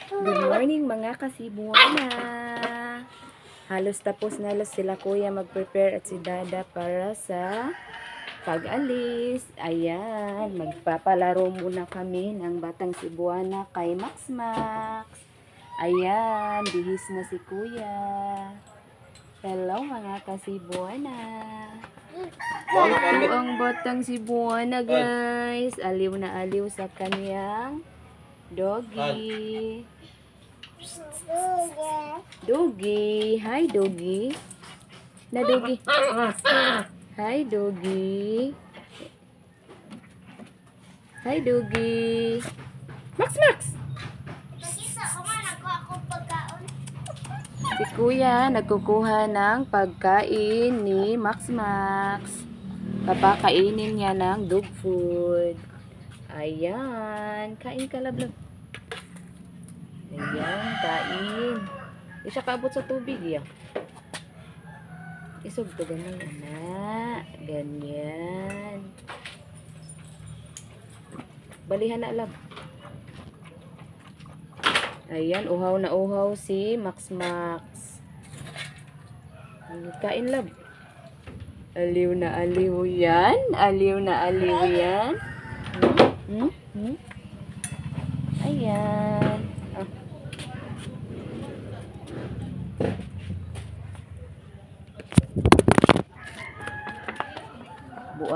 Good morning mga kasibuana. Halos tapos na sila kuya mag-prepare at si dada para sa pag-alis. Ayan, magpapalaro muna kami ng batang Cebuana kay Max Max. Ayan, bihis na si kuya. Hello mga kasibuana. Ito ang batang Cebuana guys. Aliw na aliw sa kanyang doggy. Doggy. Hi, doggy. Na, doggy. Hi, doggy. Hi, doggy. Max, Max! Si kuya nagkukuha ng pagkain ni Max Max. Papakainin niya ng dog food. Ayan. Kain ka, lablab. Ayan, kain. Di siya kaabot sa tubig, yan. Isog to ganun, anak. Ganyan. Balihan na, lab. Ayan, uhaw na uhaw si Max Max. Kain, lab. Aliw na aliw yan. Aliw na aliw yan. Ayan. Ah.